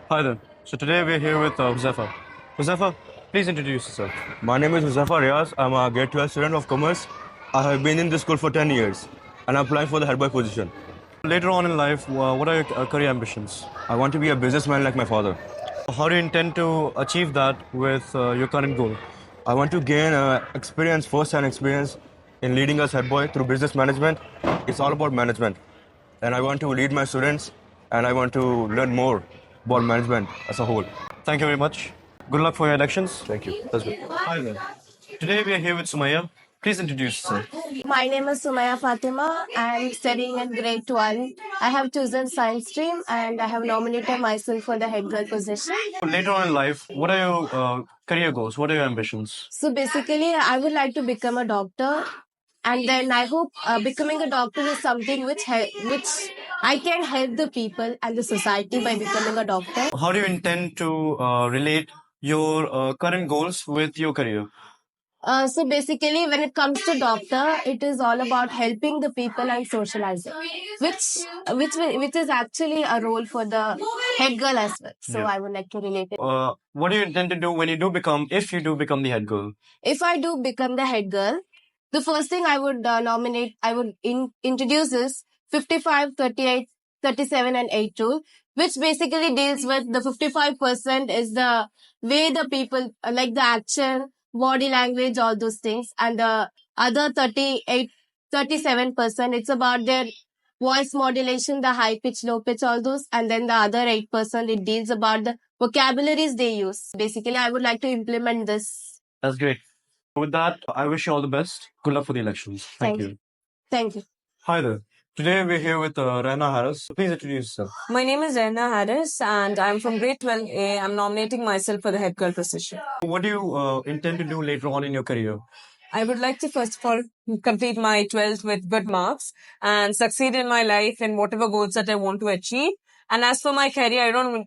Hi there. So today we're here with Huzafa. Huzafa, please introduce yourself. My name is Huzafa Riaz. I'm a grade 12 student of commerce. I have been in this school for 10 years and I'm applying for the head boy position. Later on in life, what are your career ambitions? I want to be a businessman like my father. How do you intend to achieve that with your current goal? I want to gain experience, first-hand experience in leading as head boy through business management. It's all about management. And I want to lead my students and I want to learn more about management as a whole. Thank you very much. Good luck for your elections. Thank you. That's good. Hi there. Today we are here with Sumaya. Please introduce yourself. My name is Sumaya Fatima. I am studying in grade 12. I have chosen science stream and I have nominated myself for the head girl position. Later on in life, what are your career goals? What are your ambitions? So basically, I would like to become a doctor, and then I hope becoming a doctor is something which I can help the people and the society by becoming a doctor. How do you intend to relate your current goals with your career? So basically, when it comes to doctor, it is all about helping the people and socializing, which is actually a role for the head girl as well. So Yeah. I would like to relate it. What do you intend to do when you do become, if you do become the head girl? If I do become the head girl, the first thing I would introduce is 55, 38, 37, and 8 rule, which basically deals with the 55% is the way the people like the action, body language, all those things. And the other 38, 37%, it's about their voice modulation, the high pitch, low pitch, all those. And then the other 8%, it deals about the vocabularies they use. Basically, I would like to implement this. That's great. With that, I wish you all the best. Good luck for the elections. Thank you. Thank you. Hi there. Today we're here with Rana Harris. Please introduce yourself. My name is Rena Harris and I'm from grade 12A. I'm nominating myself for the head girl position. What do you intend to do later on in your career? I would like to first of all complete my 12th with good marks and succeed in my life in whatever goals that I want to achieve. And as for my career, I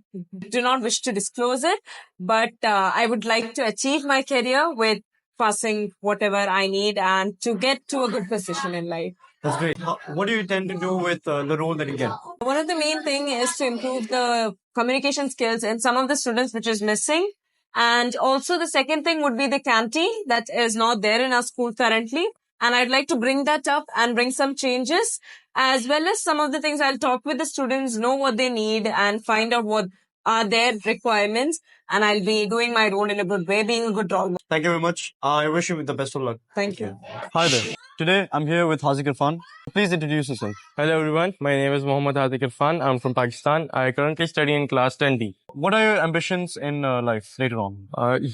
do not wish to disclose it, but I would like to achieve my career with passing whatever I need and to get to a good position in life. That's great. What do you intend to do with the role that you get? One of the main thing is to improve the communication skills in some of the students which is missing. And also the second thing would be the canteen that is not there in our school currently. And I'd like to bring that up and bring some changes, as well as some of the things I'll talk with the students, know what they need and find out what are their requirements. And I'll be doing my role in a good way, being a good role model. Thank you very much. I wish you the best of luck. Thank you. Hi there. Today I'm here with Hazik Irfan. Please introduce yourself. Hello everyone, my name is Mohammad Hazik Irfan. I'm from Pakistan. I currently study in class 10D. What are your ambitions in life later on?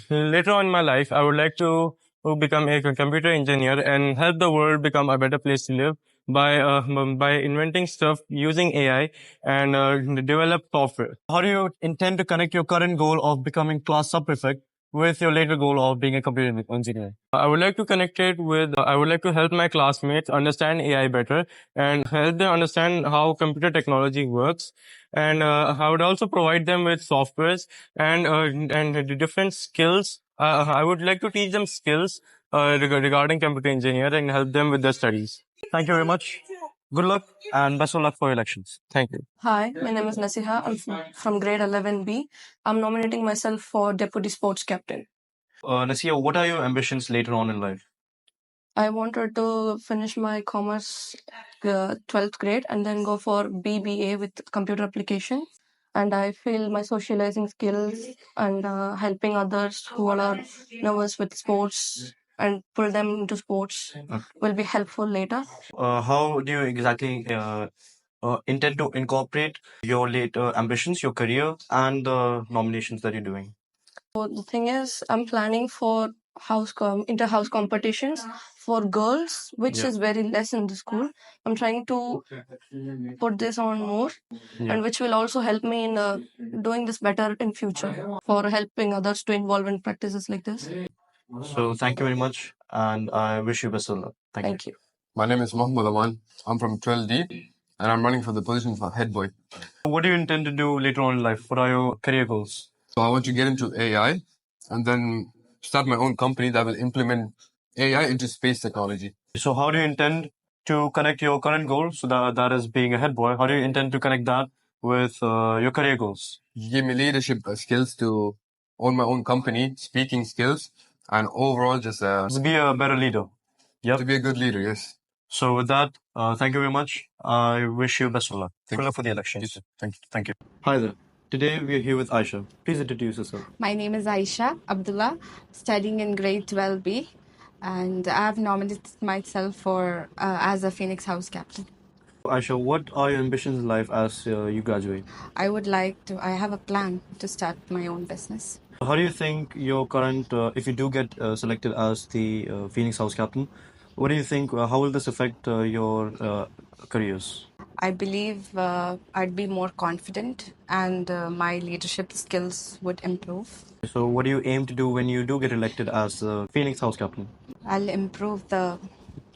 Later on in my life, I would like to become a computer engineer and help the world become a better place to live by inventing stuff using AI and develop software. How do you intend to connect your current goal of becoming class sub-prefect with your later goal of being a computer engineer? I would like to connect it with, I would like to help my classmates understand AI better and help them understand how computer technology works. And I would also provide them with softwares and the different skills. I would like to teach them skills regarding computer engineering and help them with their studies. Thank you very much. Good luck and best of luck for your elections. Thank you. Hi, my name is Nasiha. I'm from grade 11B. I'm nominating myself for Deputy Sports Captain. Nasia, what are your ambitions later on in life? I wanted to finish my commerce 12th grade and then go for BBA with computer application. And I feel my socializing skills and helping others who are nervous with sports and pull them into sports will be helpful later. How do you exactly intend to incorporate your later ambitions, your career, and the nominations that you're doing? So the thing is, I'm planning for inter-house competitions for girls, which Yeah. is very less in the school. I'm trying to put this on more, and which will also help me in doing this better in future for helping others to involve in practices like this. So thank you very much, and I wish you best of luck. Thank you. Thank you. My name is Mohammed Aman. I'm from 12D and I'm running for the position for head boy. What do you intend to do later on in life? What are your career goals? So I want to get into AI and then start my own company that will implement AI into space technology. So how do you intend to connect your current goal, so that is being a head boy? How do you intend to connect that with your career goals? Give me leadership skills to own my own company, speaking skills, and overall just To be a better leader. Yep. to be a good leader. Yes. So with that, thank you very much. I wish you best of luck. Thank Good you. luck for the elections. You too. Thank you. Thank you. Hi there. Today we are here with Aisha. Please introduce yourself. My name is Aisha Abdullah, studying in grade 12B, and I've nominated myself for as a Phoenix House captain. Aisha, what are your ambitions in life as you graduate? I have a plan to start my own business. How do you think your current, if you do get selected as the Phoenix House captain, what do you think, how will this affect your careers? I believe I'd be more confident and my leadership skills would improve. So what do you aim to do when you do get elected as the Phoenix House captain? I'll improve the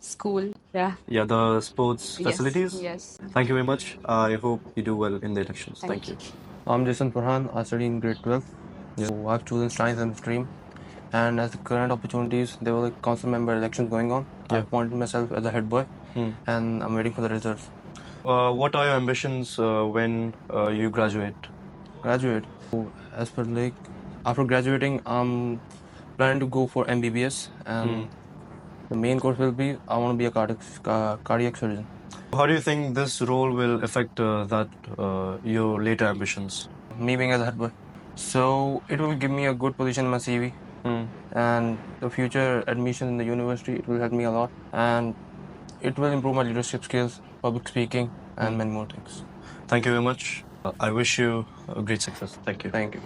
school. Yeah. Yeah, the sports Yes, facilities? yes. Thank you very much. I hope you do well in the elections. Thank you. I'm Jason Farhan. I study in grade 12. So I've chosen science and stream. And as the current opportunities, there were like council member elections going on. I appointed myself as a head boy, and I'm waiting for the results. What are your ambitions when you graduate? Graduate. So as per like after graduating, I'm planning to go for MBBS, and the main course will be I want to be a cardiac surgeon. How do you think this role will affect your later ambitions? Me being as a head boy. So it will give me a good position in my CV. And the future admission in the university, it will help me a lot, and it will improve my leadership skills, public speaking, and many more things. Thank you very much. I wish you a great success. Thank you. Thank you.